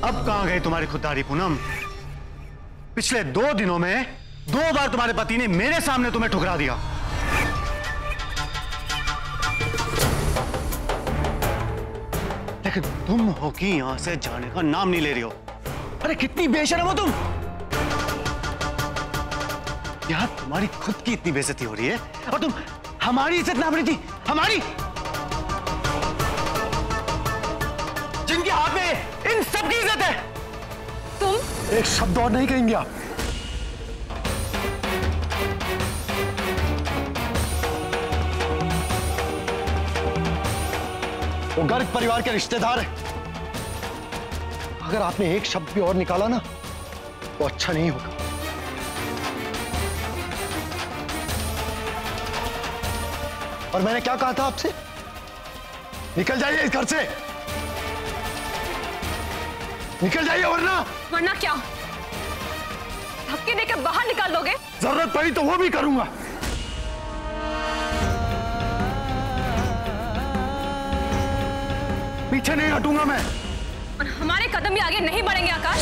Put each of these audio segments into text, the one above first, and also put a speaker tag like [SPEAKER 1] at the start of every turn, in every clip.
[SPEAKER 1] अब कहां गई तुम्हारी खुददारी पूनम? पिछले 2 दिनों में 2 बार तुम्हारे पति ने मेरे सामने तुम्हें ठुकरा दिया। लेकिन तुम हो कि यहां से जाने का नाम नहीं ले रही हो। अरे कितनी बेशर्म हो तुम! यार तुम्हारी खुद की इतनी बेइज्जती हो रही है और तुम हमारी इज्जत नाप रही थी। हमारी, जिनके हाथ में इन सब की इज्जत है।
[SPEAKER 2] तुम
[SPEAKER 3] एक शब्द और नहीं कहेंगे आप। वो गर्ग परिवार के रिश्तेदार है। अगर आपने एक शब्द भी और निकाला ना तो अच्छा नहीं होगा। और मैंने क्या कहा था आपसे? निकल जाइए इस घर से, निकल जाइए
[SPEAKER 2] वरना क्या? धक्के देकर बाहर निकाल दोगे?
[SPEAKER 3] जरूरत पड़ी तो वो भी करूंगा। पीछे नहीं हटूंगा मैं।
[SPEAKER 2] और हमारे कदम भी आगे नहीं बढ़ेंगे आकाश।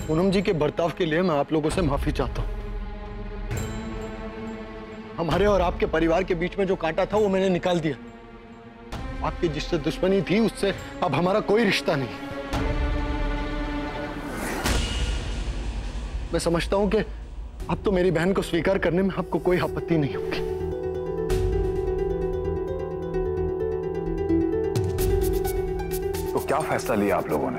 [SPEAKER 3] पूनम जी के बर्ताव के लिए मैं आप लोगों से माफी चाहता हूं। हमारे और आपके परिवार के बीच में जो कांटा था वो मैंने निकाल दिया। आपकी जिससे दुश्मनी थी उससे अब हमारा कोई रिश्ता नहीं। मैं समझता हूं कि अब तो मेरी बहन को स्वीकार करने में आपको कोई आपत्ति नहीं होगी।
[SPEAKER 4] तो क्या फैसला लिया आप लोगों ने?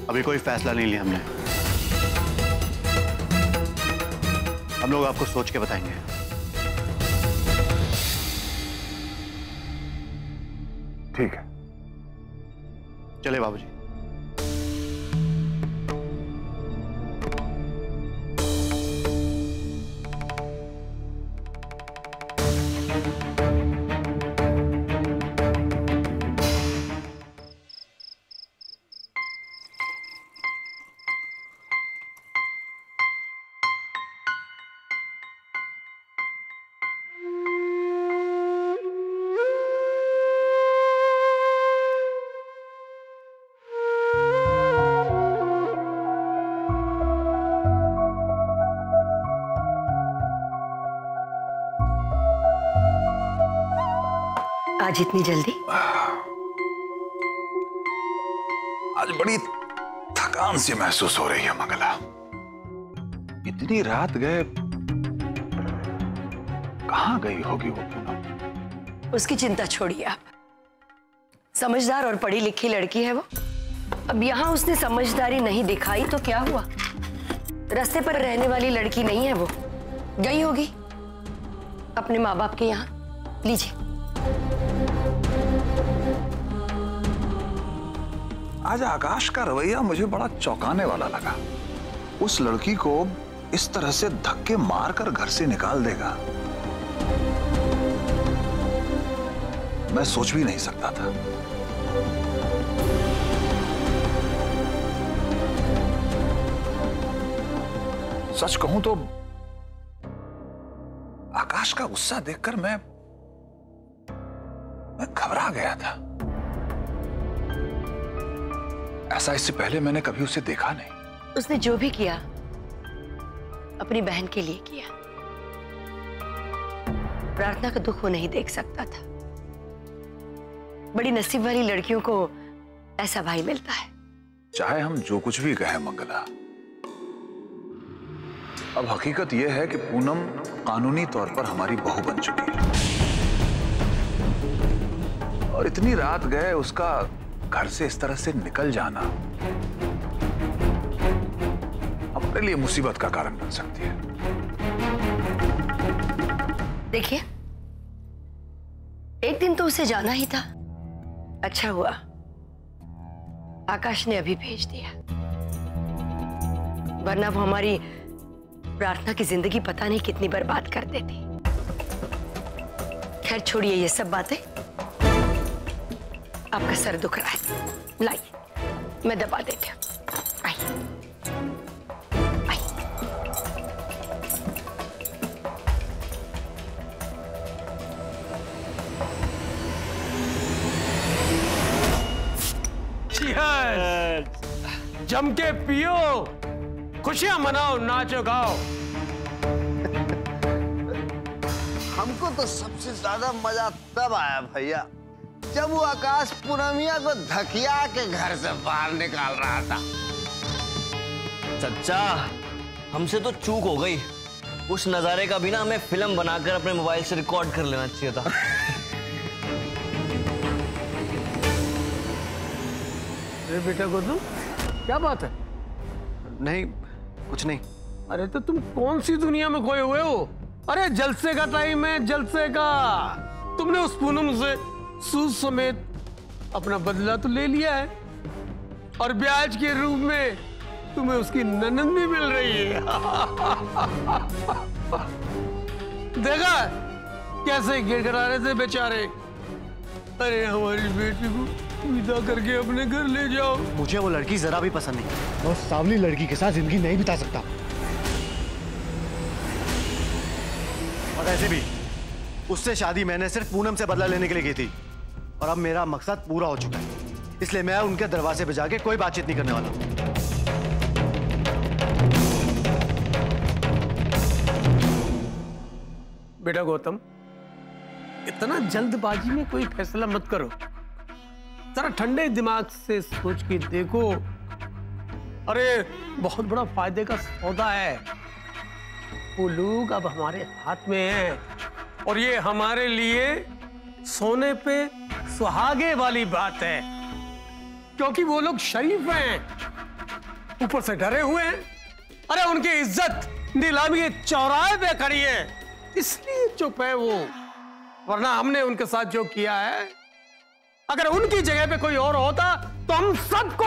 [SPEAKER 1] अभी कोई फैसला नहीं लिया हमने। हम लोग आपको सोच के बताएंगे।
[SPEAKER 4] ठीक है,
[SPEAKER 1] चले बाबूजी।
[SPEAKER 5] आज इतनी जल्दी?
[SPEAKER 4] आज बड़ी थकान सी महसूस हो रही है मंगला। इतनी रात गए, कहां गई होगी वो पूनम?
[SPEAKER 5] उसकी चिंता छोड़िए आप। समझदार और पढ़ी लिखी लड़की है वो। अब यहाँ उसने समझदारी नहीं दिखाई तो क्या हुआ? रास्ते पर रहने वाली लड़की नहीं है वो। गई होगी अपने माँ बाप के यहाँ। लीजिए।
[SPEAKER 4] आज आकाश का रवैया मुझे बड़ा चौंकाने वाला लगा। उस लड़की को इस तरह से धक्के मारकर घर से निकाल देगा, मैं सोच भी नहीं सकता था। सच कहूं तो आकाश का गुस्सा देखकर मैं घबरा गया था। ऐसा इससे पहले मैंने कभी उसे देखा नहीं।
[SPEAKER 5] उसने जो भी किया अपनी बहन के लिए किया। प्रार्थना का दुख वो नहीं देख सकता था। बड़ी नसीब वाली लड़कियों को ऐसा भाई मिलता है।
[SPEAKER 4] चाहे हम जो कुछ भी कहें मंगला, अब हकीकत यह है कि पूनम कानूनी तौर पर हमारी बहू बन चुकी है। और इतनी रात गए उसका घर से इस तरह से निकल जाना अपने लिए मुसीबत का कारण बन सकती है।
[SPEAKER 5] देखिए, एक दिन तो उसे जाना ही था। अच्छा हुआ आकाश ने अभी भेज दिया, वरना वो हमारी प्रार्थना की जिंदगी पता नहीं कितनी बर्बाद कर देती। खैर छोड़िए ये सब बातें। आपका सर दुख रहा है, लाइए मैं दबा देती हूँ। आइए आइए।
[SPEAKER 6] जम के पियो, खुशियां मनाओ, नाचो गाओ।
[SPEAKER 7] हमको तो सबसे ज्यादा मजा तब आया भैया जब वो आकाश पूनमिया को धकिया के घर से बाहर निकाल रहा था।
[SPEAKER 8] चच्चा, हमसे तो चूक हो गई। उस नजारे का भी ना हमें फिल्म बनाकर अपने मोबाइल से रिकॉर्ड कर लेना चाहिए था।
[SPEAKER 6] अरे बेटा गुड्डू, क्या बात है?
[SPEAKER 1] नहीं, कुछ नहीं।
[SPEAKER 6] अरे तो तुम कौन सी दुनिया में खोए हुए हो? अरे जलसे का टाइम है, जलसे का। तुमने उस पूनम से सूद समेत अपना बदला तो ले लिया है, और ब्याज के रूप में तुम्हें उसकी ननद भी मिल रही है। देखा कैसे गिड़गिड़ा थे बेचारे। अरे हमारी बेटी को विदा करके अपने घर ले जाओ।
[SPEAKER 1] मुझे वो लड़की जरा भी पसंद नहीं।
[SPEAKER 3] और सांवली लड़की के साथ जिंदगी नहीं बिता सकता।
[SPEAKER 1] और ऐसे भी उससे शादी मैंने सिर्फ पूनम से बदला लेने के लिए की थी, और अब मेरा मकसद पूरा हो चुका है। इसलिए मैं उनके दरवाजे पे जाके कोई बातचीत नहीं करने वाला।
[SPEAKER 6] बेटा गौतम, इतना जल्दबाजी में कोई फैसला मत करो, जरा ठंडे दिमाग से सोच के देखो। अरे बहुत बड़ा फायदे का सौदा है, वो लोग अब हमारे हाथ में हैं और ये हमारे लिए सोने पे सुहागे वाली बात है, क्योंकि वो लोग शरीफ हैं, ऊपर से डरे हुए हैं। अरे उनकी इज्जत नीलामी के चौराहे पे खड़ी है, इसलिए चुप है वो, वरना हमने उनके साथ जो किया है, अगर उनकी जगह पे कोई और होता तो हम सबको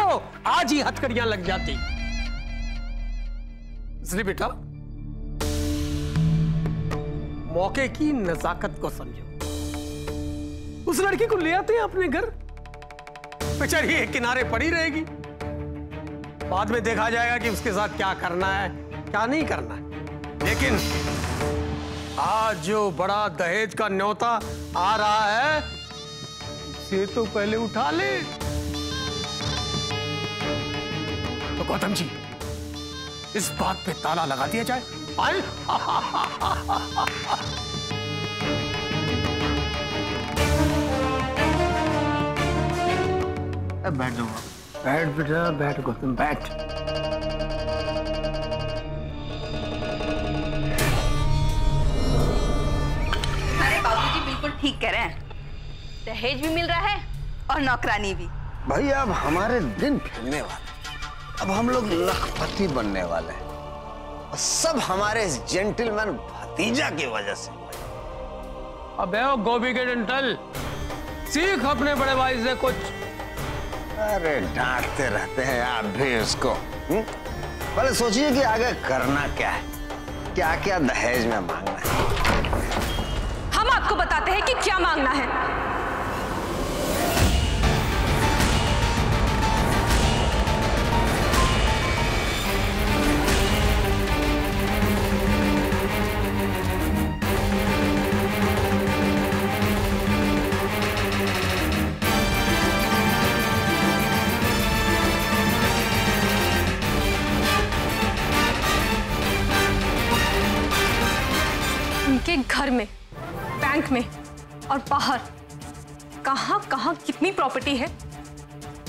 [SPEAKER 6] आज ही हथकड़ियां लग जाती। इसलिए बेटा मौके की नजाकत को समझो, उस लड़की को ले आते हैं अपने घर, बेचारी एक किनारे पड़ी रहेगी, बाद में देखा जाएगा कि उसके साथ क्या करना है क्या नहीं करना है। लेकिन आज जो बड़ा दहेज का न्योता आ रहा है, उसे तो पहले उठा ले। तो गौतम जी, इस बात पे ताला लगा दिया जाए। आए?
[SPEAKER 7] बैठ जाऊंगा।
[SPEAKER 6] बैठ बेटा बैठ गौतम बैठ।
[SPEAKER 2] अरे बाबूजी बिल्कुल ठीक कह रहे हैं, दहेज भी मिल रहा है और नौकरानी भी।
[SPEAKER 7] भैया अब हमारे दिन फिरने वाले, अब हम लोग लखपति बनने वाले हैं, और सब हमारे इस जेंटलमैन भतीजा की वजह से।
[SPEAKER 6] अबे ओ गोभी के डंटल, सीख अपने बड़े भाई से कुछ।
[SPEAKER 7] अरे डांटते रहते हैं आप भी उसको। पहले सोचिए कि आगे करना क्या है, क्या क्या दहेज में मांगना है।
[SPEAKER 2] हम आपको बताते हैं कि क्या मांगना है। उनके घर में, बैंक में और बाहर कहां कहां कितनी प्रॉपर्टी है,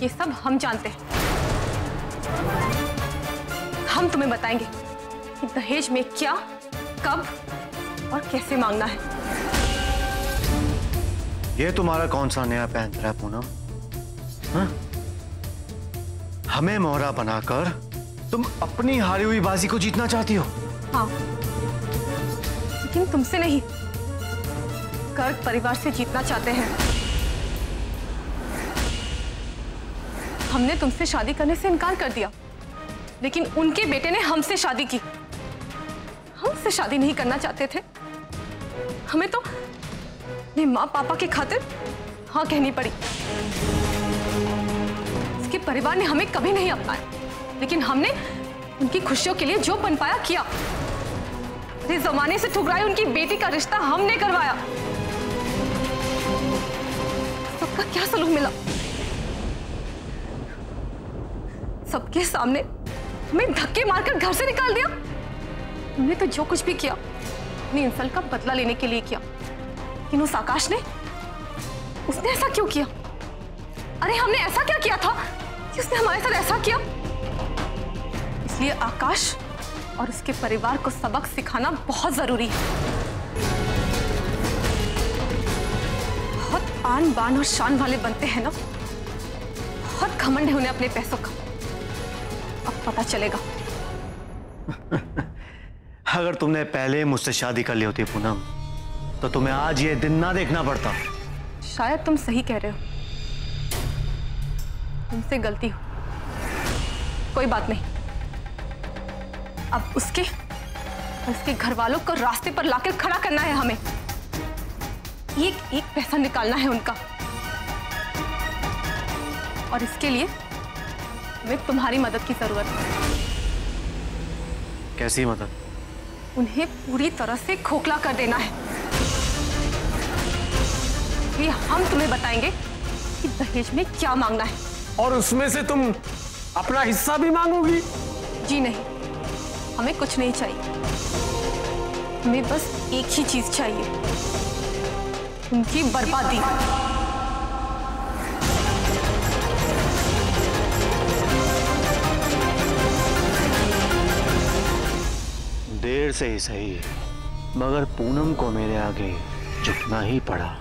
[SPEAKER 2] ये सब हम जानते हैं। हम तुम्हें बताएंगे कि दहेज में क्या, कब और कैसे मांगना है।
[SPEAKER 1] ये तुम्हारा कौन सा नया पैंतरा है पूनम? हाँ? हमें मोहरा बनाकर तुम अपनी हारी हुई बाजी को जीतना चाहती हो?
[SPEAKER 2] हाँ, लेकिन तुमसे नहीं, गर्ग परिवार से जीतना चाहते हैं। हमने तुमसे शादी करने से इनकार कर दिया, लेकिन उनके बेटे ने हमसे शादी की। हमसे शादी नहीं करना चाहते थे, हमें तो अपने माँ पापा के खातिर हाँ कहनी पड़ी। इसके परिवार ने हमें कभी नहीं अपनाया, लेकिन हमने उनकी खुशियों के लिए जो बन पाया किया। इस जमाने से ठुकराई उनकी बेटी का रिश्ता हमने करवाया। सबका क्या सलूक मिला? सबके सामने हमें धक्के मारकर घर से निकाल दिया। हमने तो जो कुछ भी किया अपनी इंसल्ट का बदला लेने के लिए किया, लेकिन उस आकाश ने, उसने ऐसा क्यों किया? अरे हमने ऐसा क्या किया था कि उसने हमारे साथ ऐसा किया? इसलिए आकाश और उसके परिवार को सबक सिखाना बहुत जरूरी है। बहुत आन बान और शान वाले बनते हैं ना, बहुत घमंड है उन्हें अपने पैसों का। अब पता चलेगा।
[SPEAKER 1] अगर तुमने पहले मुझसे शादी कर ली होती पूनम, तो तुम्हें आज ये दिन ना देखना पड़ता।
[SPEAKER 2] शायद तुम सही कह रहे हो, तुमसे गलती हो। कोई बात नहीं, अब उसके और उसके घर वालों को रास्ते पर लाकर खड़ा करना है हमें। एक एक पैसा निकालना है उनका, और इसके लिए हमें तुम्हारी मदद की जरूरत है।
[SPEAKER 1] कैसी मदद?
[SPEAKER 2] उन्हें पूरी तरह से खोखला कर देना है। ये हम तुम्हें बताएंगे कि दहेज में क्या मांगना है।
[SPEAKER 6] और उसमें से तुम अपना हिस्सा भी मांगोगी?
[SPEAKER 2] जी नहीं, हमें कुछ नहीं चाहिए। हमें बस एक ही चीज चाहिए, उनकी बर्बादी।
[SPEAKER 1] देर से ही सही, मगर पूनम को मेरे आगे झुकना ही पड़ा।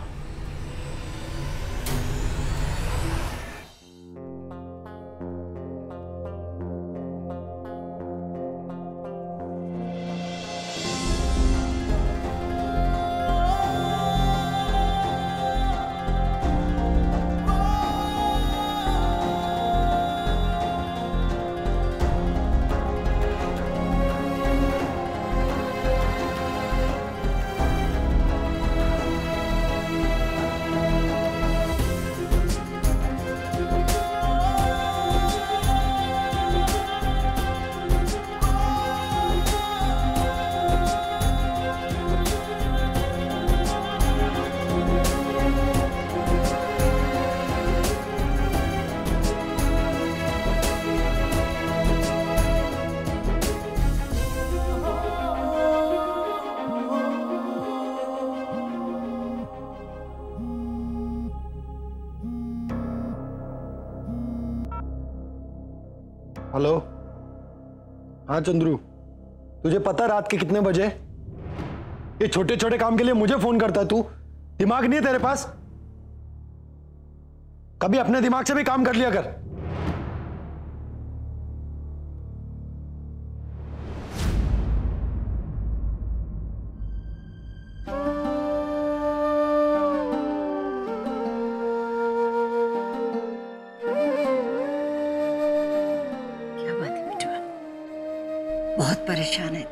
[SPEAKER 3] हेलो, हाँ चंद्रू, तुझे पता रात के कितने बजे? ये छोटे छोटे काम के लिए मुझे फोन करता है तू? दिमाग नहीं है तेरे पास? कभी अपने दिमाग से भी काम कर लिया कर।
[SPEAKER 5] बहुत परेशान है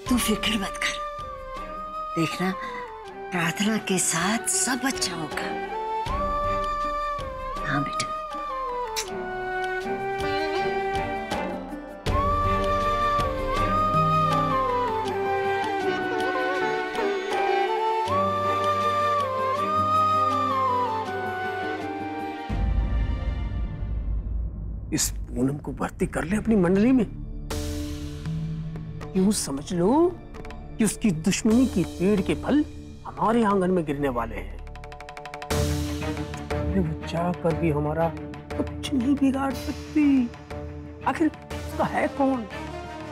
[SPEAKER 5] तू फिक्र मत कर, देखना प्रार्थना के साथ सब अच्छा होगा। हाँ बेटा।
[SPEAKER 6] इस पूनम को भर्ती कर ले अपनी मंडली में। यूं समझ लो कि उसकी दुश्मनी की पेड़ के फल हमारे आंगन में गिरने वाले हैं। वो चाहकर भी हमारा कुछ नहीं बिगाड़ सकती। आखिर उसका है कौन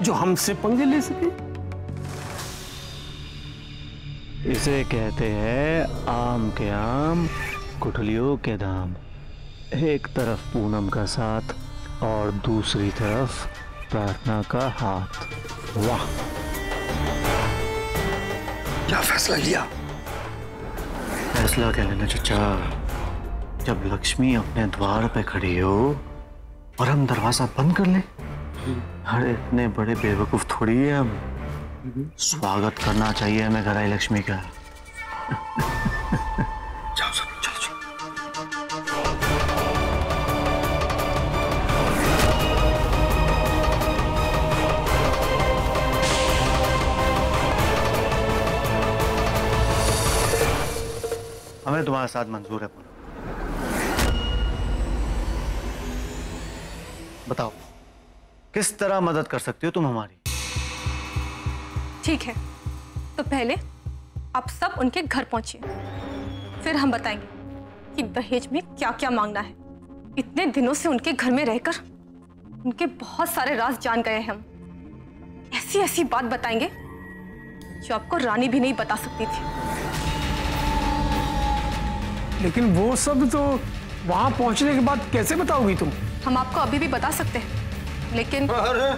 [SPEAKER 6] जो हमसे पंगे ले सके?
[SPEAKER 1] इसे कहते हैं आम के आम, गुठलियों के दाम। एक तरफ पूनम का साथ और दूसरी तरफ प्रार्थना का हाथ।
[SPEAKER 3] वाह, क्या फैसला लिया?
[SPEAKER 1] फैसला क्या लेना चचा, जब लक्ष्मी अपने द्वार पे खड़ी हो और हम दरवाजा बंद कर ले। अरे इतने बड़े बेवकूफ थोड़ी है हम। स्वागत करना चाहिए हमें घर आई लक्ष्मी का।
[SPEAKER 3] जाओ सब चलो चलो।
[SPEAKER 1] हमें तुम्हारा साथ मंजूर है पूनम। बताओ किस तरह मदद कर सकती हो तुम हमारी?
[SPEAKER 2] ठीक है, तो पहले आप सब उनके घर पहुंचिए, फिर हम बताएंगे कि दहेज में क्या क्या मांगना है। इतने दिनों से उनके घर में रहकर उनके बहुत सारे राज जान गए हैं हम। ऐसी ऐसी बात बताएंगे जो आपको रानी भी नहीं बता सकती थी।
[SPEAKER 6] लेकिन वो सब तो वहां पहुंचने के बाद कैसे बताओगी तुम?
[SPEAKER 2] हम आपको अभी भी बता सकते हैं, लेकिन
[SPEAKER 7] अरे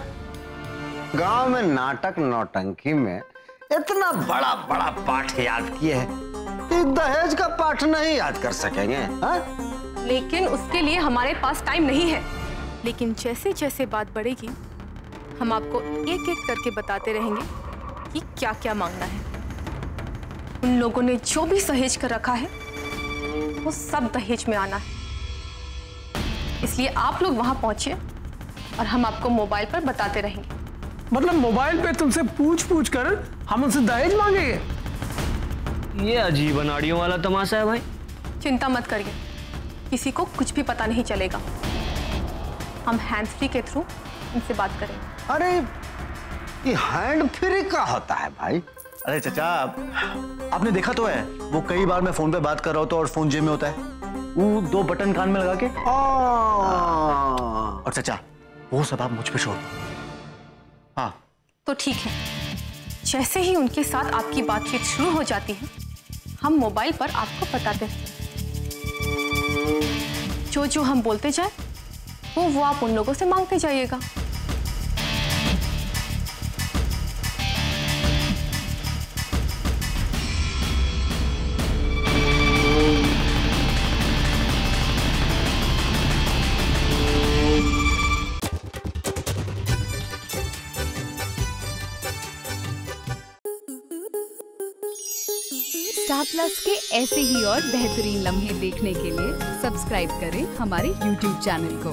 [SPEAKER 7] गांव में नाटक नौटंकी में इतना बड़ा बड़ा पाठ याद किए हैं, दहेज का पाठ नहीं याद कर सकेंगे? हा?
[SPEAKER 2] लेकिन उसके लिए हमारे पास टाइम नहीं है। लेकिन जैसे जैसे बात बढ़ेगी हम आपको एक एक करके बताते रहेंगे कि क्या क्या मांगना है। उन लोगों ने जो भी सहेज कर रखा है वो सब दहेज में आना है। इसलिए आप लोग वहां पहुंचिए और हम आपको मोबाइल पर बताते रहेंगे।
[SPEAKER 6] मतलब मोबाइल पे तुमसे पूछ पूछ कर हम उनसे दहेज मांगेंगे?
[SPEAKER 8] ये अजीब अनाड़ियों वाला तमाशा है भाई।
[SPEAKER 2] चिंता मत करिए, किसी को कुछ भी पता नहीं चलेगा। हम हैंड्स फ्री के थ्रू इनसे बात करेंगे।
[SPEAKER 7] अरे ये हैंड फ्री का होता है भाई?
[SPEAKER 1] अरे चाचा, आपने देखा तो है, वो कई बार मैं फोन पे बात कर रहा होता और फोन जेब में होता है, वो 2 बटन कान में लगा के। और चाचा, वो सब आप मुझ पे छोड़ दो। हाँ
[SPEAKER 2] तो ठीक है, जैसे ही उनके साथ आपकी बातचीत शुरू हो जाती है, हम मोबाइल पर आपको बताते हैं। जो हम बोलते जाए वो आप उन लोगों से मांगते जाइएगा।
[SPEAKER 9] स्टार प्लस के ऐसे ही और बेहतरीन लम्हे देखने के लिए सब्सक्राइब करें हमारे YouTube चैनल को।